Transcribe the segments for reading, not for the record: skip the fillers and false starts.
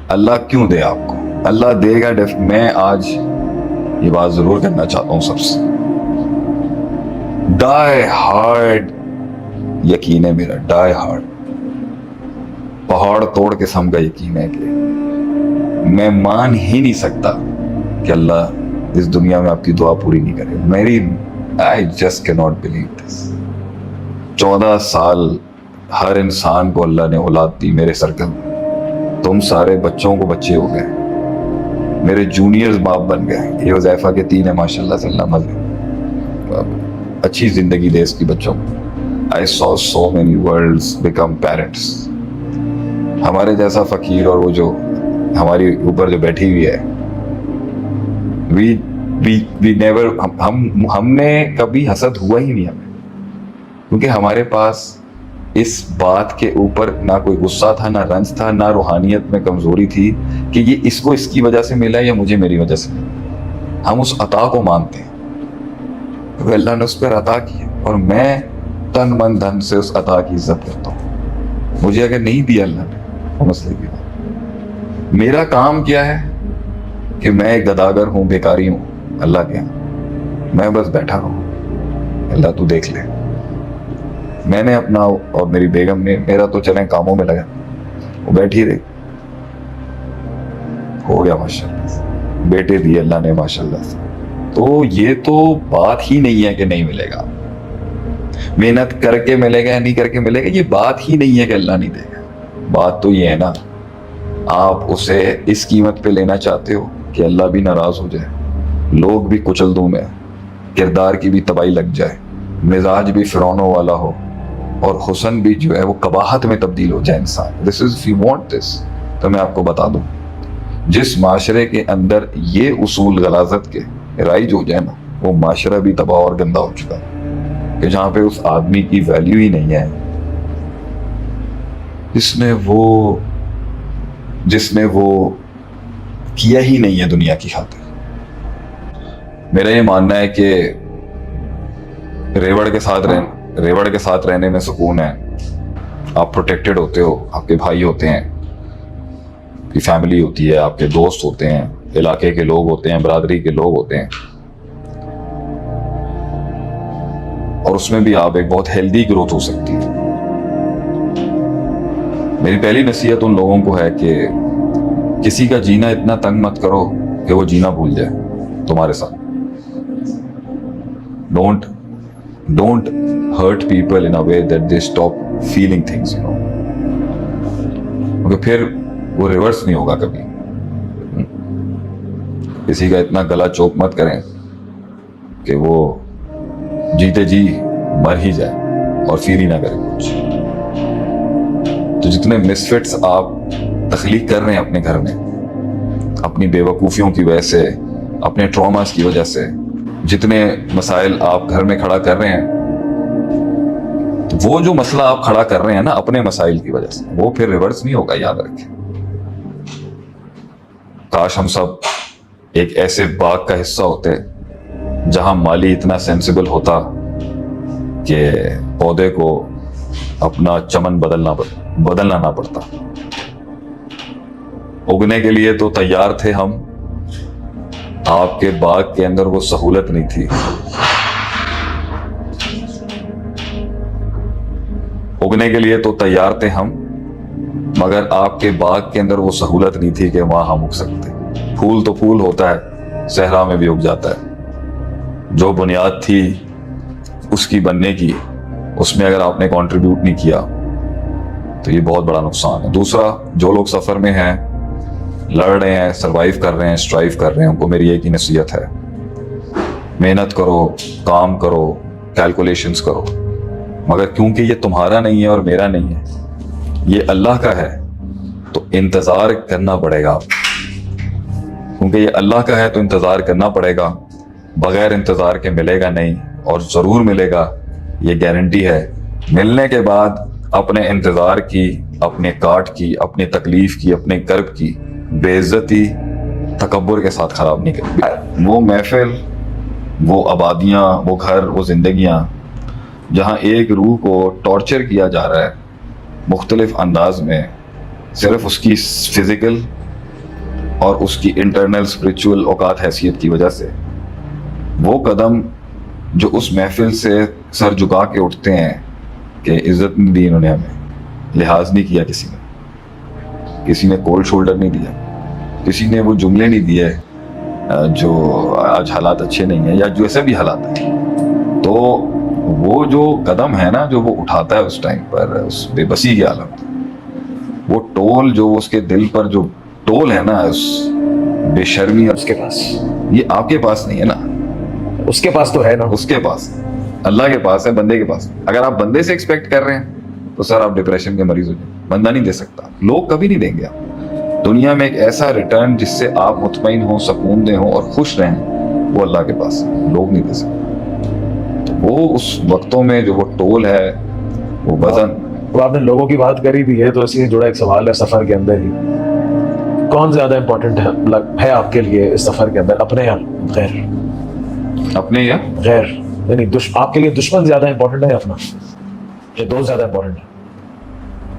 اللہ کیوں دے آپ کو؟ اللہ دے گا. میں آج یہ بات ضرور کرنا چاہتا ہوں سب سے، ڈائی ہارڈ یقین ہے میرا، ڈائی ہارڈ پہاڑ توڑ قسم کا یقین ہے کہ میں مان ہی نہیں سکتا کہ اللہ اس دنیا میں آپ کی دعا پوری نہیں کرے. میری I just cannot believe this. 14 سال ہر انسان کو اللہ نے اولاد دی میرے سرکل میں. تم سارے بچوں کو بچے ہو گئے، میرے جونیئرز باپ بن گئے. یہ وظیفہ کے 3 ہیں ماشاءاللہ سے، اللہ مزے اچھی زندگی دے اس کی بچوں کو. I saw so many worlds become parents. ہمارے جیسا فقیر اور وہ جو ہماری اوپر جو بیٹھی ہوئی ہے، we never، ہم نے کبھی حسد ہوا ہی نہیں ہمیں، کیونکہ ہمارے پاس اس بات کے اوپر نہ کوئی غصہ تھا، نہ رنج تھا، نہ روحانیت میں کمزوری تھی کہ یہ اس کو اس کی وجہ سے ملا یا مجھے میری وجہ سے ملا. ہم اس عطا کو مانتے ہیں کیونکہ اللہ نے اس پر عطا کی ہے، اور میں تن من دھن سے اس عطا کی عزت کرتا ہوں. مجھے اگر نہیں دیا اللہ نے، وہ مسئلے کی بات. میرا کام کیا ہے کہ میں ایک گداگر ہوں، بیکاری ہوں اللہ کے، میں بس بیٹھا ہوں، اللہ تو دیکھ لے. میں نے اپنا اور میری بیگم نے، میرا تو چلیں کاموں میں لگا، وہ بیٹھی رہی. ہو گیا ماشاءاللہ سے، بیٹے دیے اللہ نے ماشاءاللہ سے. تو یہ تو بات ہی نہیں ہے کہ نہیں ملے گا، محنت کر کے ملے گا یا نہیں کر کے ملے گا، یہ بات ہی نہیں ہے کہ اللہ نہیں دے گا. بات تو یہ ہے نا، آپ اسے اس قیمت پہ لینا چاہتے ہو کہ اللہ بھی ناراض ہو جائے، لوگ بھی کچل دوں میں، کردار کی بھی تباہی لگ جائے، مزاج بھی فرعونوں والا ہو، اور حسن بھی جو ہے وہ قباحت میں تبدیل ہو جائے انسان. This is if you want this. تو میں آپ کو بتا دوں، جس معاشرے کے اندر یہ اصول غلاظت کے رائج ہو جائے نا، وہ معاشرہ بھی تباہ اور گندہ ہو چکا ہے. کہ جہاں پہ اس آدمی کی ویلیو ہی نہیں ہے، جس نے وہ کیا ہی نہیں ہے دنیا کی خاطر. میرا یہ ماننا ہے کہ ریوڑ کے ساتھ رہنے میں سکون ہے. آپ پروٹیکٹڈ ہوتے ہو، آپ کے بھائی ہوتے ہیں، آپ کی فیملی ہوتی ہے، آپ کے دوست ہوتے ہیں، علاقے کے لوگ ہوتے ہیں، برادری کے لوگ ہوتے ہیں، اور اس میں بھی آپ ایک بہت ہیلدی گروتھ ہو سکتی ہے. میری پہلی نصیحت ان لوگوں کو ہے کہ کسی کا جینا اتنا تنگ مت کرو کہ وہ جینا بھول جائے تمہارے ساتھ. Don't hurt people in a way that they stop feeling things, you know. کیونکہ پھر وہ ریورس نہیں ہوگا کبھی. کسی کا اتنا گلا چوک مت کریں کہ وہ جیتے جی مر ہی جائے اور فیل ہی نہ کرے کچھ. تو جتنے مسفٹس آپ تخلیق کر رہے ہیں اپنے گھر میں، اپنی بے وقوفیوں کی وجہ سے، اپنے ٹراماز کی وجہ سے، جتنے مسائل آپ گھر میں کھڑا کر رہے ہیں، وہ جو مسئلہ آپ کھڑا کر رہے ہیں نا اپنے مسائل کی وجہ سے، وہ پھر ریورس نہیں ہوگا، یاد رکھیں. کاش ہم سب ایک ایسے باغ کا حصہ ہوتے جہاں مالی اتنا سینسیبل ہوتا کہ پودے کو اپنا چمن بدلنا نہ پڑتا. اگنے کے لیے تو تیار تھے ہم، آپ کے باغ کے اندر وہ سہولت نہیں تھی. اگنے کے لیے تو تیار تھے ہم، مگر آپ کے باغ کے اندر وہ سہولت نہیں تھی کہ وہاں ہم اگ سکتے. پھول تو پھول ہوتا ہے، صحرا میں بھی اگ جاتا ہے. جو بنیاد تھی اس کی بننے کی، اس میں اگر آپ نے کنٹریبیوٹ نہیں کیا تو یہ بہت بڑا نقصان ہے. دوسرا، جو لوگ سفر میں ہیں، لڑ رہے ہیں، سروائیو کر رہے ہیں، اسٹرائیو کر رہے ہیں، ان کو میری ایک ہی نصیحت ہے، محنت کرو، کام کرو، کیلکولیشنز کرو، مگر کیونکہ یہ تمہارا نہیں ہے اور میرا نہیں ہے، یہ اللہ کا ہے، تو انتظار کرنا پڑے گا. کیونکہ یہ اللہ کا ہے تو انتظار کرنا پڑے گا. بغیر انتظار کے ملے گا نہیں، اور ضرور ملے گا، یہ گارنٹی ہے. ملنے کے بعد اپنے انتظار کی، اپنے کاٹ کی، اپنی تکلیف کی، اپنے کرب کی بے عزتی تکبر کے ساتھ خراب نہیں کرتی. وہ محفل، وہ آبادیاں، وہ گھر، وہ زندگیاں جہاں ایک روح کو ٹارچر کیا جا رہا ہے مختلف انداز میں، صرف اس کی فزیکل اور اس کی انٹرنل اسپرچول اوقات حیثیت کی وجہ سے وہ قدم جو اس محفل سے سر جھکا کے اٹھتے ہیں کہ عزت نہیں دی انہوں نے ہمیں، لحاظ نہیں کیا کسی نے کولڈ شولڈر نہیں دیا، کسی نے وہ جملے نہیں دیے جو آج حالات اچھے نہیں ہیں یا جو ایسے بھی حالات ہیں، تو وہ جو قدم ہے نا جو وہ اٹھاتا ہے اس ٹائم پر اس بے بسی کے عالم میں، وہ ٹول جو اس کے دل پر جو ٹول ہے نا اس بے شرمی، اس کے پاس، یہ آپ کے پاس نہیں ہے نا، اس کے پاس تو ہے نا، اس کے پاس اللہ کے پاس ہے، بندے کے پاس۔ اگر آپ بندے سے ایکسپیکٹ کر رہے ہیں تو سر آپ ڈپریشن کے مریض ہو جائیں، بندہ نہیں دے سکتا، لوگ کبھی نہیں دیں گے آپ۔ دنیا میں ایک ایسا ریٹرن جس سے آپ مطمئن ہوں، سکون دہ ہوں اور خوش رہیں، وہ اللہ کے پاس ہے، لوگ نہیں دے سکتے۔ تو وہ اس وقتوں میں جو وہ ٹول ہے، وہ وزن۔ وہ آپ نے لوگوں کی بات کری بھی ہے تو اسی سے جڑا ایک سوال ہے سفر کے اندر ہی، کون زیادہ امپورٹنٹ ہے آپ کے لیے اس سفر کے اندر، اپنے یا غیر؟ اپنے یا غیر یعنی آپ کے لیے دشمن زیادہ امپورٹنٹ ہے اپنا، یا دوست زیادہ امپورٹنٹ ہے؟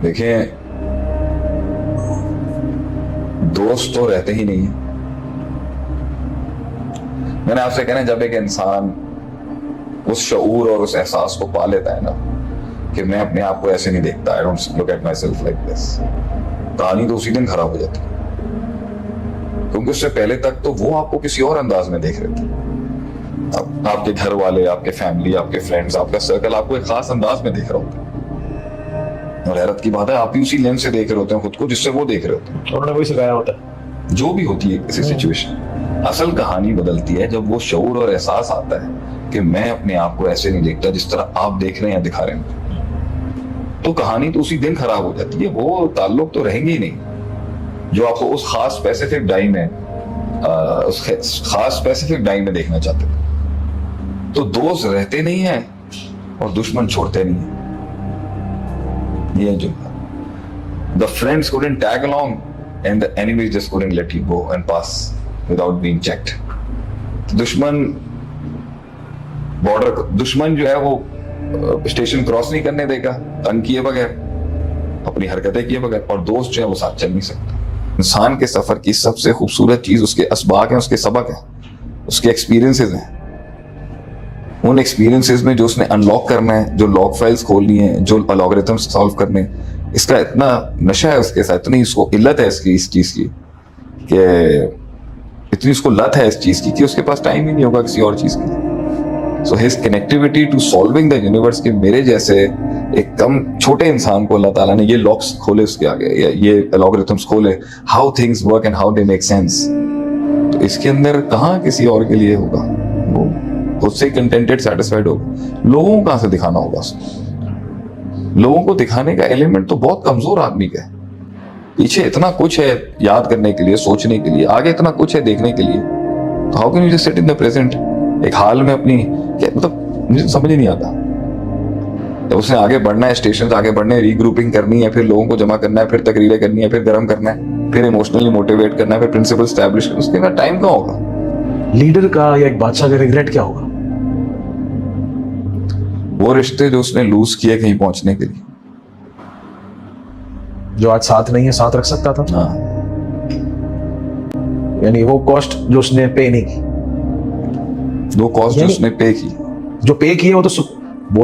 دیکھیں، دوست تو رہتے ہی نہیں ہیں۔ میں نے آپ سے کہنا، جب ایک انسان اس شعور اور اس احساس کو پا لیتا ہے نا کہ میں اپنے آپ کو ایسے نہیں دیکھتا، I don't look at myself like this، کہانی تو اسی دن خراب ہو جاتی ہے، کیونکہ اس سے پہلے تک تو وہ آپ کو کسی اور انداز میں دیکھ رہے تھے۔ اب آپ کے گھر والے، آپ کے فیملی، آپ کے فرینڈز، آپ کا سرکل آپ کو ایک خاص انداز میں دیکھ رہا ہوتا ہے، اور حیرت کی بات ہے آپ بھی اسی لینس سے دیکھ رہے ہوتے ہیں خود کو جس سے وہ دیکھ رہے ہوتے ہیں۔ انہوں نے وہی سکھایا ہوتا ہے جو بھی ہوتی ہے کسی سچویشن، اصل کہانی بدلتی ہے جب وہ شعور اور احساس آتا ہے کہ میں اپنے آپ کو ایسے نہیں دیکھتا جس طرح آپ دیکھ رہے ہیں، دکھا رہے ہیں، تو کہانی تو اسی دن خراب ہو جاتی ہے، وہ تعلق تو رہیں گے ہی نہیں جو آپ کو اس خاص اسپیسیفک ڈائم میں دیکھنا چاہتے تھے۔ تو دوست رہتے نہیں ہیں اور دشمن چھوڑتے نہیں ہیں، یہ جملہ۔ The friends couldn't tag along and the enemies just couldn't let you go and pass without being checked۔ دشمن جو ہے وہ اسٹیشن کراس نہیں کرنے دے گا تنگ کیے بغیر، اپنی حرکتیں کیے بغیر، اور دوست جو ہے وہ ساتھ چل نہیں سکتا۔ انسان کے سفر کی سب سے خوبصورت چیز اس کے اسباق ہیں، اس کے سبق ہیں، اس کے ایکسپیرینسز ہیں۔ ان ایکسپیرینسز میں جو اس نے انلاک کرنا ہے، جو لاگ فائلز کھولنی ہے، جو الگورتھمس سالو کرنے، اس کا اتنا نشہ ہے اس کے ساتھ، اتنی اس کو علت ہے اس چیز کی کہ اتنی اس کو لت ہے اس چیز کی کہ اس کے پاس ٹائم ہی نہیں ہوگا کسی اور چیز کی۔ So his connectivity to solving the universe کہ میرے جیسے ایک کم چھوٹے انسان کو اللہ تعالیٰ نے یہ لاکس کھولے اس کے آگے، یہ الگورتھمس کھولے، how things work and how they make sense، تو اس کے اندر کہاں کسی اور کے لیے ہوگا، وہ خود سے کنٹینٹڈ سیٹسفائڈ ہوگا۔ لوگوں کو کہاں سے دکھانا ہوگا اس کو؟ لوگوں کو دکھانے کا ایلیمنٹ تو بہت کمزور آدمی کا ہے، پیچھے اتنا کچھ ہے یاد کرنے کے لیے، سوچنے کے لیے، آگے اتنا کچھ ہے دیکھنے کے لیے، تو how can you just sit in the present؟ ایک حال میں اپنی مطلب مجھے سمجھ ہی نہیں آتا۔ جب اس نے آگے بڑھنا ہے، اسٹیشن آگے بڑھنے ہیں، ری گروپنگ کرنی ہے، پھر لوگوں کو جمع کرنا ہے، پھر تقریریں کرنی ہے، پھر گرم کرنا ہے، پھر ایموشنلی موٹیویٹ کرنا ہے، پھر پرنسپل اسٹیبلش کرنا، اس کے بعد ٹائم کہاں ہوگا؟ لیڈر کا یا ایک بادشاہ کا ریگریٹ کیا ہوگا؟ وہ رشتے جو اس نے لوز کیے کہیں پہنچنے کے لیے، جو آج ساتھ نہیں ہے، ساتھ رکھ سکتا تھا، ہاں، یعنی وہ کاسٹ جو اس نے پے نہیں کی، وہ کاسٹ جو اس نے پے کی، جو پے کی ہے وہ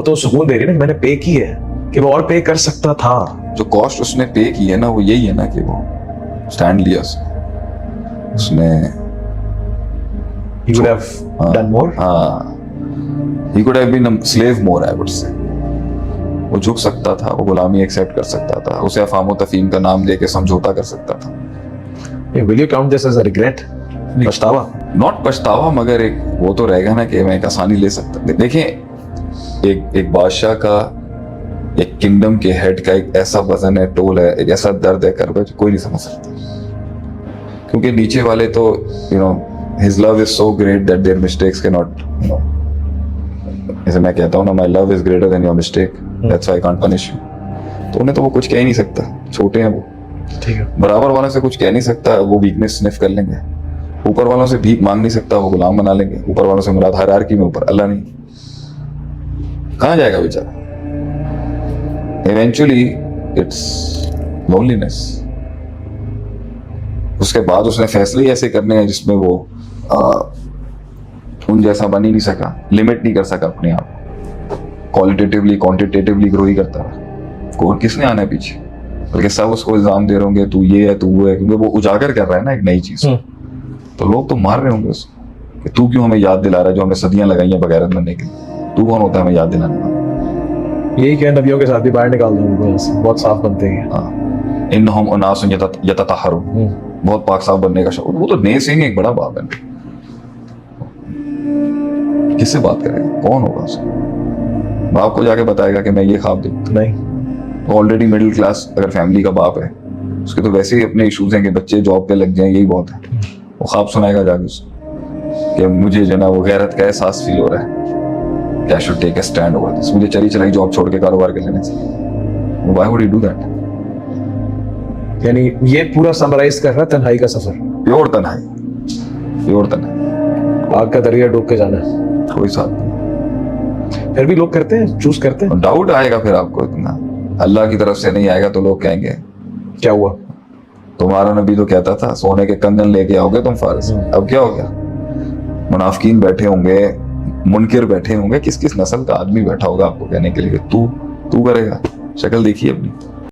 تو سکون دے رہی ہے نا، میں نے پے کی ہے، کہ وہ اور پے کر سکتا تھا۔ جو کاسٹ اس نے پے کی ہے نا وہ یہی ہے نا کہ وہ سٹینڈ لیا اس نے He would have done more. He could have been a slave more, I would say۔ وہ جھک سکتا تھا، وہ غلامی ایکسیپٹ کر سکتا تھا، اسے افہام و تفہیم کا نام دے کے سمجھوتا کر سکتا تھا۔ Will you count this as a regret؟ پچھتاوا؟ ناٹ پچھتاوا، مگر ایک وہ تو رہے گا نا کہ میں ایک آسانی لے سکتا۔ دیکھیں، ایک بادشاہ کا، ایک کنگڈم کے ہیڈ کا ایک ایسا وزن ہے، ٹول ہے، ایک ایسا درد ہے کرب ہے جو کوئی نہیں سمجھ سکتا، کیونکہ نیچے والے تو his love is so great that their mistakes cannot جیسے میں کہتا ہوں نا my love is greater than your mistake that's why I can't punish you، تو انہیں تو وہ کچھ کہہ نہیں سکتا، چھوٹے ہیں وہ، ٹھیک ہے، برابر والوں سے کچھ کہہ نہیں سکتا، وہ ویکنس سنف کر لیں گے، اوپر والوں سے بھیک مانگ نہیں سکتا، وہ غلام بنا لیں گے، اوپر والوں سے مراد ہائرارکی میں اوپر، اللہ نہیں، کہاں جائے گا بیچارہ؟ ایونچولی اٹس لونلینس، اس کے بعد اس نے فیصلے ہی ایسے کرنے ہیں جس میں وہ ان جیسا بن ہی نہیں سکا, لمٹ نہیں کر سکا اپنے آپ, کوالٹیٹیولی کوانٹیٹیولی گرو ہی کرتا رہا. اور کس نے آنا ہے پیچھے, بلکہ سب اس کو الزام دے رہے ہوں گے تو یہ ہے تو وہ ہے, کیونکہ وہ اجاگر کر رہا ہے نا ایک نئی چیز, تو لوگ تو مار رہے ہوں گے اس کو کہ تو کیوں ہمیں یاد دلا رہا ہے جو ہمیں صدیاں لگائی ہیں بغیرت بننے کے لیے, تو کون ہوتا ہے ہمیں یاد دلانے والا. یہی کہ نبیوں کے ساتھ بھی باہر نکال دوں, بہت صاف بنتے ہیں. انہم اناس یتطہرون, بہت پاک صاف بننے کا شوق. وہ تو نئے سنگھ ایک بڑا باب ہے, کس سے بات کرے گا, کون ہوگا اس کو, باپ کو جا کے بتائے گا کہ میں یہ خواب دیکھتا ہوں. نہیں, آلریڈی مڈل کلاس اگر فیملی کا باپ ہے اس کے تو ویسے ہی اپنے ایشوز ہیں کہ بچے جاب پہ لگ جائیں, یہی بہت ہے. وہ خواب سنائے گا جا کے اس کو کہ مجھے جو نا وہ غیرت کا احساس فیل ہو رہا ہے کہ I should take a stand over this, مجھے چلی چلائی جاب چھوڑ کے کاروبار کر لینا چاہیے. Y would you do that? یعنی یہ پورا سمرائز کر رہا ہے تنہائی کا سفر, پیور تنہائی, پیور تنہائی, آگ کا دریا ڈوب کے جانا ہے. کوئی ساتھ نہیں. پھر بھی لوگ کرتے ہیں, چوز کرتے ہیں. ڈاؤٹ آئے گا پھر آپ کو, اتنا اللہ کی طرف سے نہیں آئے گا تو لوگ کہیں گے کیا ہوا, تمہارا نبی تو کہتا تھا سونے کے کنگن لے کے آؤ گے تم فارس. اب کیا ہو گیا, منافقین بیٹھے ہوں گے, منکر بیٹھے ہوں گے, کس کس نسل کا آدمی بیٹھا ہوگا آپ کو کہنے کے لیے تو کرے گا. شکل دیکھیے اپنی.